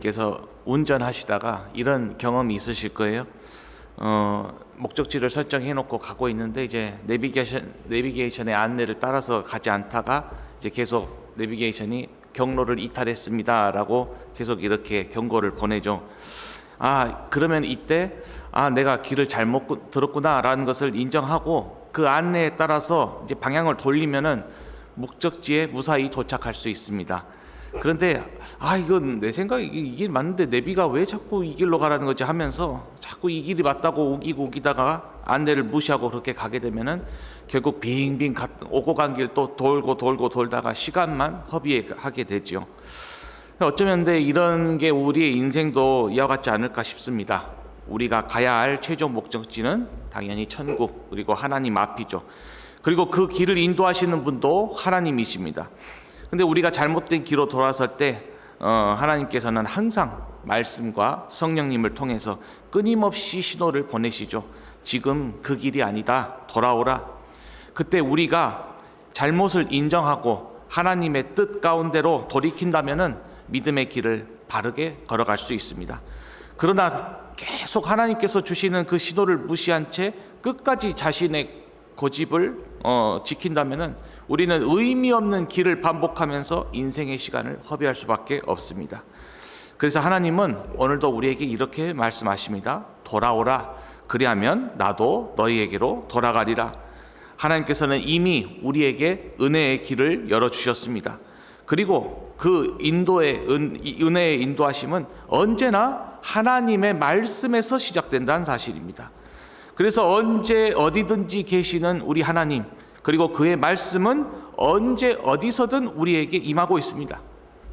여러분들께서 운전하시다가 이런 경험이 있으실 거예요. 목적지를 설정해 놓고 가고 있는데 이제 내비게이션의 안내를 따라서 가지 않다가 이제 계속 내비게이션이 경로를 이탈했습니다라고 계속 이렇게 경고를 보내죠. 그러면 이때 내가 길을 잘못 들었구나라는 것을 인정하고 그 안내에 따라서 이제 방향을 돌리면은 목적지에 무사히 도착할 수 있습니다. 그런데 이건 내 생각에 이 길 맞는데 내비가 왜 자꾸 이 길로 가라는 거지 하면서 자꾸 이 길이 맞다고 우기다가 안내를 무시하고 그렇게 가게 되면은 결국 빙빙 오고 간 길 또 돌다가 시간만 허비하게 되죠. 어쩌면 근데 이런 게 우리의 인생도 이와 같지 않을까 싶습니다. 우리가 가야 할 최종 목적지는 당연히 천국 그리고 하나님 앞이죠. 그리고 그 길을 인도하시는 분도 하나님이십니다. 근데 우리가 잘못된 길로 돌아설 때 하나님께서는 항상 말씀과 성령님을 통해서 끊임없이 신호를 보내시죠. 지금 그 길이 아니다, 돌아오라. 그때 우리가 잘못을 인정하고 하나님의 뜻 가운데로 돌이킨다면은 믿음의 길을 바르게 걸어갈 수 있습니다. 그러나 계속 하나님께서 주시는 그 신호를 무시한 채 끝까지 자신의 고집을 지킨다면은 우리는 의미 없는 길을 반복하면서 인생의 시간을 허비할 수밖에 없습니다. 그래서 하나님은 오늘도 우리에게 이렇게 말씀하십니다. 돌아오라. 그리하면 나도 너희에게로 돌아가리라. 하나님께서는 이미 우리에게 은혜의 길을 열어주셨습니다. 그리고 그 은혜의 인도하심은 언제나 하나님의 말씀에서 시작된다는 사실입니다. 그래서 언제 어디든지 계시는 우리 하나님, 그리고 그의 말씀은 언제 어디서든 우리에게 임하고 있습니다.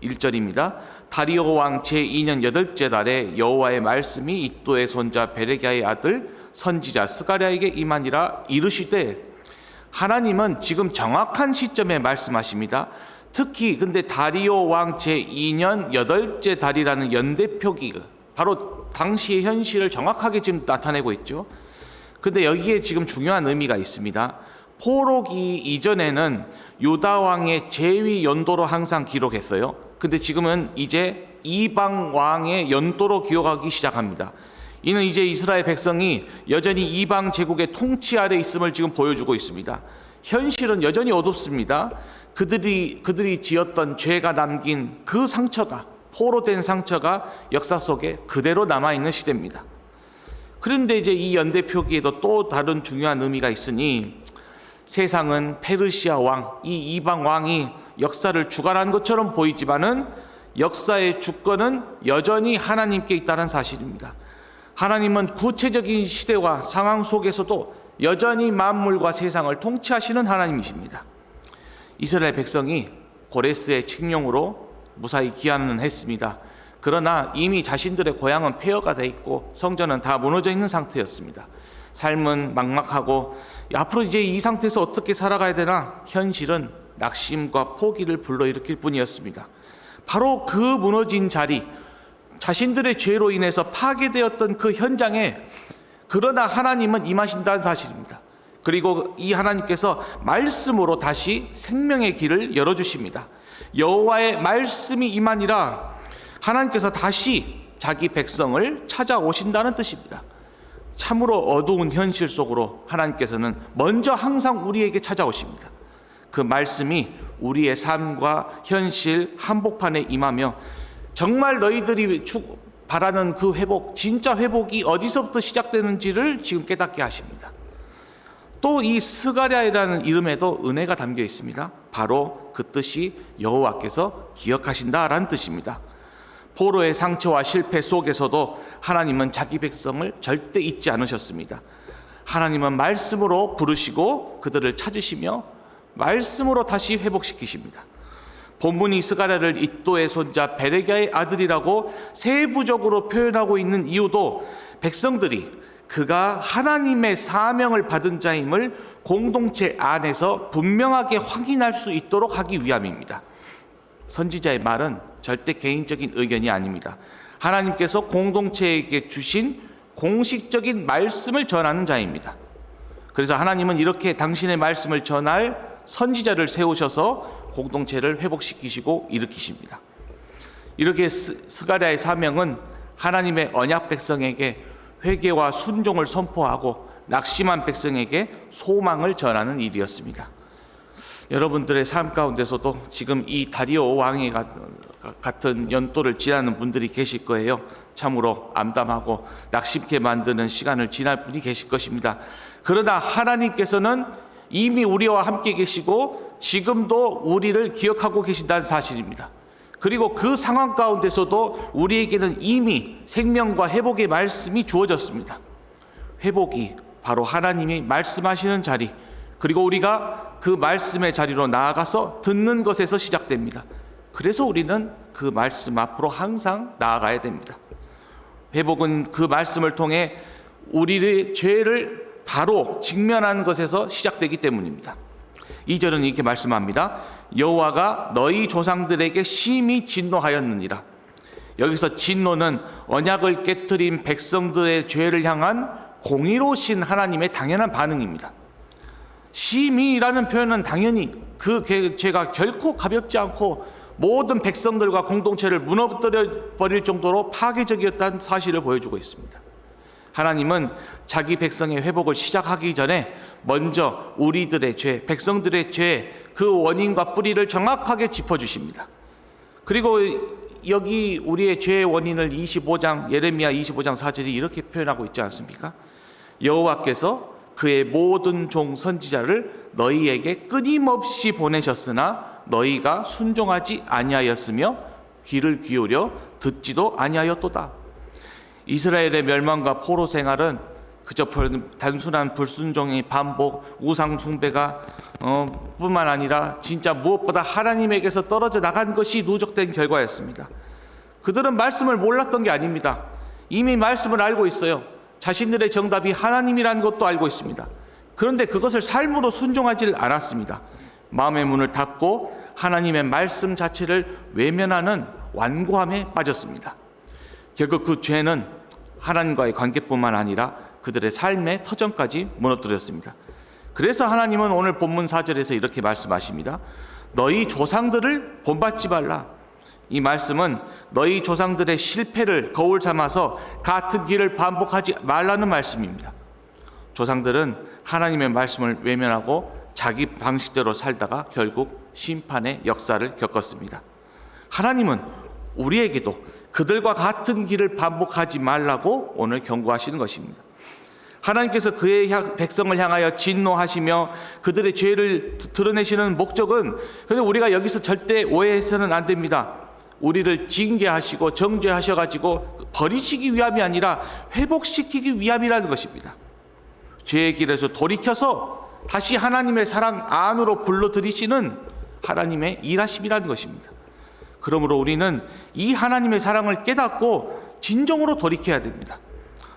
1절입니다. 다리오 왕 제2년 8째 달에 여호와의 말씀이 이도의 손자 베레기야의 아들 선지자 스가랴에게 임하니라. 이르시되, 하나님은 지금 정확한 시점에 말씀하십니다. 특히 근데 다리오 왕 제2년 8째 달이라는 연대표기, 바로 당시의 현실을 정확하게 지금 나타내고 있죠. 근데 여기에 지금 중요한 의미가 있습니다. 포로기 이전에는 유다 왕의 제위 연도로 항상 기록했어요. 근데 지금은 이제 이방 왕의 연도로 기록하기 시작합니다. 이는 이제 이스라엘 백성이 여전히 이방 제국의 통치 아래 있음을 지금 보여주고 있습니다. 현실은 여전히 어둡습니다. 그들이 지었던 죄가 남긴 그 상처가, 포로된 상처가 역사 속에 그대로 남아있는 시대입니다. 그런데 이제 이 연대표기에도 또 다른 중요한 의미가 있으니, 세상은 페르시아 왕, 이 이방 왕이 역사를 주관한 것처럼 보이지만은 역사의 주권은 여전히 하나님께 있다는 사실입니다. 하나님은 구체적인 시대와 상황 속에서도 여전히 만물과 세상을 통치하시는 하나님이십니다. 이스라엘 백성이 고레스의 칙령으로 무사히 귀환은 했습니다. 그러나 이미 자신들의 고향은 폐허가 돼 있고 성전은 다 무너져 있는 상태였습니다. 삶은 막막하고 앞으로 이제 이 상태에서 어떻게 살아가야 되나, 현실은 낙심과 포기를 불러일으킬 뿐이었습니다. 바로 그 무너진 자리, 자신들의 죄로 인해서 파괴되었던 그 현장에 그러나 하나님은 임하신다는 사실입니다. 그리고 이 하나님께서 말씀으로 다시 생명의 길을 열어주십니다. 여호와의 말씀이 임하니라. 하나님께서 다시 자기 백성을 찾아오신다는 뜻입니다. 참으로 어두운 현실 속으로 하나님께서는 먼저 항상 우리에게 찾아오십니다. 그 말씀이 우리의 삶과 현실 한복판에 임하며 정말 너희들이 바라는 그 회복, 진짜 회복이 어디서부터 시작되는지를 지금 깨닫게 하십니다. 또 이 스가랴이라는 이름에도 은혜가 담겨 있습니다. 바로 그 뜻이 여호와께서 기억하신다라는 뜻입니다. 포로의 상처와 실패 속에서도 하나님은 자기 백성을 절대 잊지 않으셨습니다. 하나님은 말씀으로 부르시고 그들을 찾으시며 말씀으로 다시 회복시키십니다. 본문이 스가랴를 이도의 손자 베레기야의 아들이라고 세부적으로 표현하고 있는 이유도 백성들이 그가 하나님의 사명을 받은 자임을 공동체 안에서 분명하게 확인할 수 있도록 하기 위함입니다. 선지자의 말은 절대 개인적인 의견이 아닙니다. 하나님께서 공동체에게 주신 공식적인 말씀을 전하는 자입니다. 그래서 하나님은 이렇게 당신의 말씀을 전할 선지자를 세우셔서 공동체를 회복시키시고 일으키십니다. 이렇게 스가랴의 사명은 하나님의 언약 백성에게 회개와 순종을 선포하고 낙심한 백성에게 소망을 전하는 일이었습니다. 여러분들의 삶 가운데서도 지금 이 다리오 왕이 같은 연도를 지나는 분들이 계실 거예요. 참으로 암담하고 낙심케 만드는 시간을 지날 분이 계실 것입니다. 그러나 하나님께서는 이미 우리와 함께 계시고 지금도 우리를 기억하고 계신다는 사실입니다. 그리고 그 상황 가운데서도 우리에게는 이미 생명과 회복의 말씀이 주어졌습니다. 회복이 바로 하나님이 말씀하시는 자리, 그리고 우리가 그 말씀의 자리로 나아가서 듣는 것에서 시작됩니다. 그래서 우리는 그 말씀 앞으로 항상 나아가야 됩니다. 회복은 그 말씀을 통해 우리의 죄를 바로 직면하는 것에서 시작되기 때문입니다. 2절은 이렇게 말씀합니다. 여호와가 너희 조상들에게 심히 진노하였느니라. 여기서 진노는 언약을 깨뜨린 백성들의 죄를 향한 공의로우신 하나님의 당연한 반응입니다. 심히라는 표현은 당연히 그 죄가 결코 가볍지 않고 모든 백성들과 공동체를 무너뜨려 버릴 정도로 파괴적이었다는 사실을 보여주고 있습니다. 하나님은 자기 백성의 회복을 시작하기 전에 먼저 우리들의 죄, 백성들의 죄, 그 원인과 뿌리를 정확하게 짚어주십니다. 그리고 여기 우리의 죄의 원인을 25장, 예레미야 25장 4절이 이렇게 표현하고 있지 않습니까? 여호와께서 그의 모든 종 선지자를 너희에게 끊임없이 보내셨으나 너희가 순종하지 아니하였으며 귀를 기울여 듣지도 아니하였도다. 이스라엘의 멸망과 포로 생활은 그저 단순한 불순종의 반복, 우상 숭배가 뿐만 아니라 진짜 무엇보다 하나님에게서 떨어져 나간 것이 누적된 결과였습니다. 그들은 말씀을 몰랐던 게 아닙니다. 이미 말씀을 알고 있어요. 자신들의 정답이 하나님이라는 것도 알고 있습니다. 그런데 그것을 삶으로 순종하지 않았습니다. 마음의 문을 닫고 하나님의 말씀 자체를 외면하는 완고함에 빠졌습니다. 결국 그 죄는 하나님과의 관계뿐만 아니라 그들의 삶의 터전까지 무너뜨렸습니다. 그래서 하나님은 오늘 본문 4절에서 이렇게 말씀하십니다. 너희 조상들을 본받지 말라. 이 말씀은 너희 조상들의 실패를 거울 삼아서 같은 길을 반복하지 말라는 말씀입니다. 조상들은 하나님의 말씀을 외면하고 자기 방식대로 살다가 결국 심판의 역사를 겪었습니다. 하나님은 우리에게도 그들과 같은 길을 반복하지 말라고 오늘 경고하시는 것입니다. 하나님께서 그의 백성을 향하여 진노하시며 그들의 죄를 드러내시는 목적은, 그런데 우리가 여기서 절대 오해해서는 안 됩니다. 우리를 징계하시고 정죄하셔가지고 버리시기 위함이 아니라 회복시키기 위함이라는 것입니다. 죄의 길에서 돌이켜서 다시 하나님의 사랑 안으로 불러들이시는 하나님의 일하심이라는 것입니다. 그러므로 우리는 이 하나님의 사랑을 깨닫고 진정으로 돌이켜야 됩니다.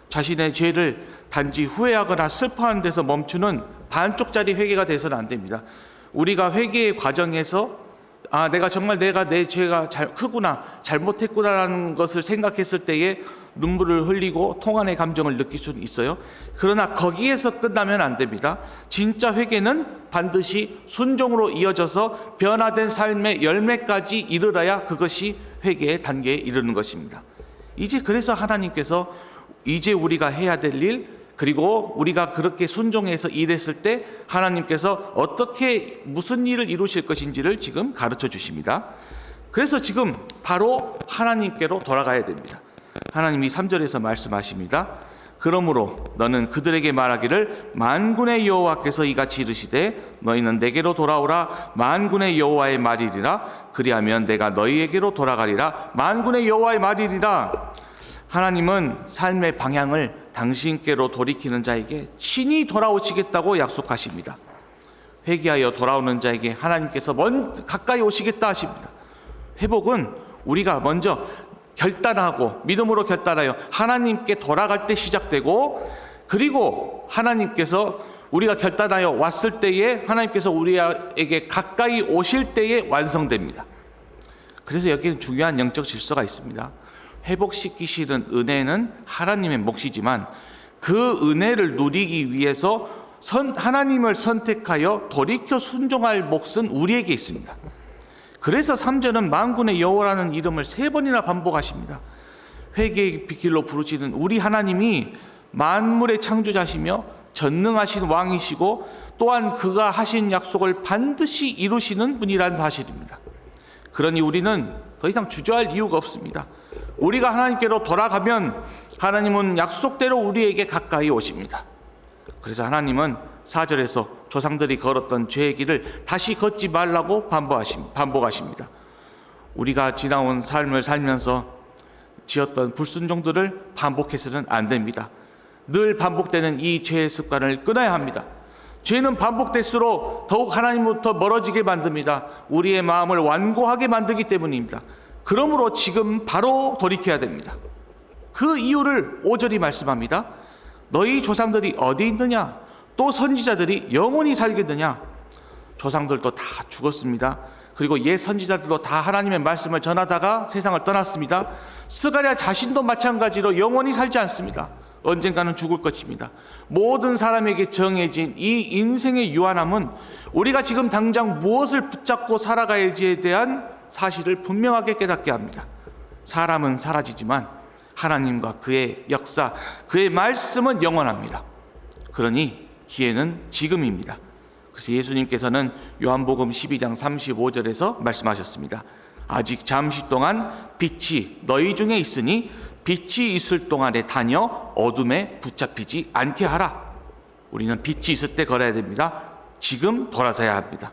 자신의 죄를 단지 후회하거나 슬퍼하는 데서 멈추는 반쪽짜리 회개가 돼서는 안 됩니다. 우리가 회개의 과정에서 내가 내 죄가 크구나, 잘못했구나라는 것을 생각했을 때에 눈물을 흘리고 통한의 감정을 느낄 수는 있어요. 그러나 거기에서 끝나면 안 됩니다. 진짜 회개는 반드시 순종으로 이어져서 변화된 삶의 열매까지 이르러야 그것이 회개의 단계에 이르는 것입니다. 이제 그래서 하나님께서 이제 우리가 해야 될 일, 그리고 우리가 그렇게 순종해서 일했을 때 하나님께서 어떻게 무슨 일을 이루실 것인지를 지금 가르쳐 주십니다. 그래서 지금 바로 하나님께로 돌아가야 됩니다. 하나님이 3절에서 말씀하십니다. 그러므로 너는 그들에게 말하기를 만군의 여호와께서 이같이 이르시되 너희는 내게로 돌아오라. 만군의 여호와의 말이리라. 그리하면 내가 너희에게로 돌아가리라. 만군의 여호와의 말이리라. 하나님은 삶의 방향을 당신께로 돌이키는 자에게 친히 돌아오시겠다고 약속하십니다. 회개하여 돌아오는 자에게 하나님께서 가까이 오시겠다 하십니다. 회복은 우리가 먼저 결단하고 믿음으로 결단하여 하나님께 돌아갈 때 시작되고, 그리고 하나님께서 우리가 결단하여 왔을 때에 하나님께서 우리에게 가까이 오실 때에 완성됩니다. 그래서 여기는 중요한 영적 질서가 있습니다. 회복시키시는 은혜는 하나님의 몫이지만 그 은혜를 누리기 위해서 하나님을 선택하여 돌이켜 순종할 몫은 우리에게 있습니다. 그래서 3절은 만군의 여호와라는 이름을 3번이나 반복하십니다. 회개의 길로 부르시는 우리 하나님이 만물의 창조자시며 전능하신 왕이시고 또한 그가 하신 약속을 반드시 이루시는 분이라는 사실입니다. 그러니 우리는 더 이상 주저할 이유가 없습니다. 우리가 하나님께로 돌아가면 하나님은 약속대로 우리에게 가까이 오십니다. 그래서 하나님은 4절에서 조상들이 걸었던 죄의 길을 다시 걷지 말라고 반복하십니다. 우리가 지나온 삶을 살면서 지었던 불순종들을 반복해서는 안 됩니다. 늘 반복되는 이 죄의 습관을 끊어야 합니다. 죄는 반복될수록 더욱 하나님부터 멀어지게 만듭니다. 우리의 마음을 완고하게 만들기 때문입니다. 그러므로 지금 바로 돌이켜야 됩니다. 그 이유를 5절이 말씀합니다. 너희 조상들이 어디 있느냐? 또 선지자들이 영원히 살겠느냐? 조상들도 다 죽었습니다. 그리고 옛 선지자들도 다 하나님의 말씀을 전하다가 세상을 떠났습니다. 스가랴 자신도 마찬가지로 영원히 살지 않습니다. 언젠가는 죽을 것입니다. 모든 사람에게 정해진 이 인생의 유한함은 우리가 지금 당장 무엇을 붙잡고 살아가야지에 대한 사실을 분명하게 깨닫게 합니다. 사람은 사라지지만 하나님과 그의 역사, 그의 말씀은 영원합니다. 그러니 기회는 지금입니다. 그래서 예수님께서는 요한복음 12장 35절에서 말씀하셨습니다. 아직 잠시 동안 빛이 너희 중에 있으니 빛이 있을 동안에 다녀 어둠에 붙잡히지 않게 하라. 우리는 빛이 있을 때 걸어야 됩니다. 지금 돌아서야 합니다.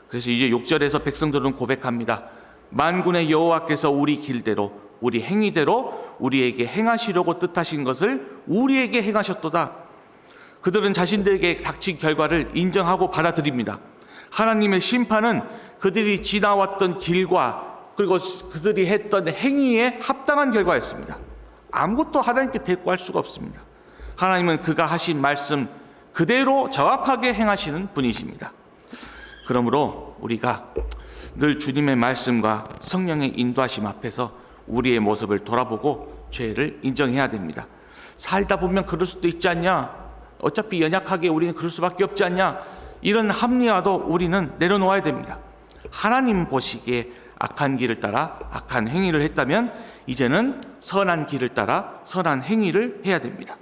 그래서 이제 6절에서 백성들은 고백합니다. 만군의 여호와께서 우리 길대로 우리 행위대로 우리에게 행하시려고 뜻하신 것을 우리에게 행하셨도다. 그들은 자신들에게 닥친 결과를 인정하고 받아들입니다. 하나님의 심판은 그들이 지나왔던 길과 그리고 그들이 했던 행위에 합당한 결과였습니다. 아무것도 하나님께 대꾸할 수가 없습니다. 하나님은 그가 하신 말씀 그대로 정확하게 행하시는 분이십니다. 그러므로 우리가 늘 주님의 말씀과 성령의 인도하심 앞에서 우리의 모습을 돌아보고 죄를 인정해야 됩니다. 살다 보면 그럴 수도 있지 않냐? 어차피 연약하게 우리는 그럴 수밖에 없지 않냐? 이런 합리화도 우리는 내려놓아야 됩니다. 하나님 보시기에 악한 길을 따라 악한 행위를 했다면 이제는 선한 길을 따라 선한 행위를 해야 됩니다.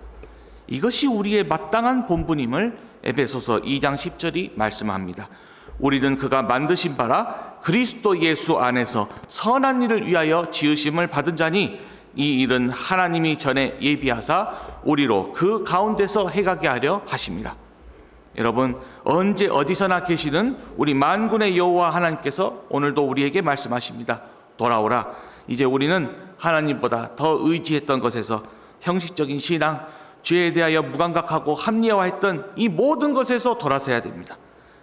이것이 우리의 마땅한 본분임을 에베소서 2장 10절이 말씀합니다. 우리는 그가 만드신 바라 그리스도 예수 안에서 선한 일을 위하여 지으심을 받은 자니 이 일은 하나님이 전에 예비하사 우리로 그 가운데서 행하게 하려 하십니다. 여러분, 언제 어디서나 계시는 우리 만군의 여호와 하나님께서 오늘도 우리에게 말씀하십니다. 돌아오라. 이제 우리는 하나님보다 더 의지했던 것에서 형식적인 신앙, 죄에 대하여 무감각하고 합리화했던 이 모든 것에서 돌아서야 됩니다.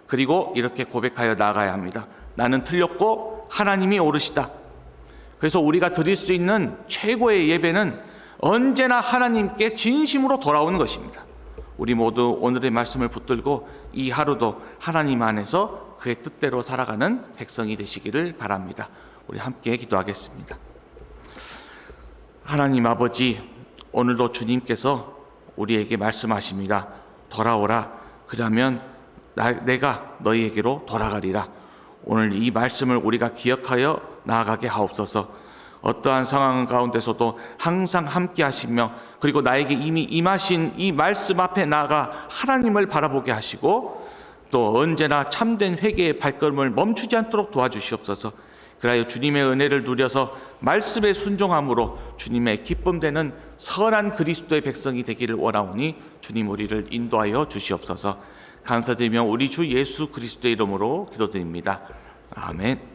그리고 이렇게 고백하여 나아가야 합니다. 나는 틀렸고 하나님이 옳으시다. 그래서 우리가 드릴 수 있는 최고의 예배는 언제나 하나님께 진심으로 돌아오는 것입니다. 우리 모두 오늘의 말씀을 붙들고 이 하루도 하나님 안에서 그의 뜻대로 살아가는 백성이 되시기를 바랍니다. 우리 함께 기도하겠습니다. 하나님 아버지, 오늘도 주님께서 우리에게 말씀하십니다. 돌아오라. 그러면 내가 너희에게로 돌아가리라. 오늘 이 말씀을 우리가 기억하여 나아가게 하옵소서. 어떠한 상황 가운데서도 항상 함께 하시며 그리고 나에게 이미 임하신 이 말씀 앞에 나아가 하나님을 바라보게 하시고 또 언제나 참된 회개의 발걸음을 멈추지 않도록 도와주시옵소서. 그리하여 주님의 은혜를 누려서 말씀에 순종함으로 주님의 기쁨되는 선한 그리스도의 백성이 되기를 원하오니 주님 우리를 인도하여 주시옵소서. 감사드리며 우리 주 예수 그리스도의 이름으로 기도드립니다. 아멘.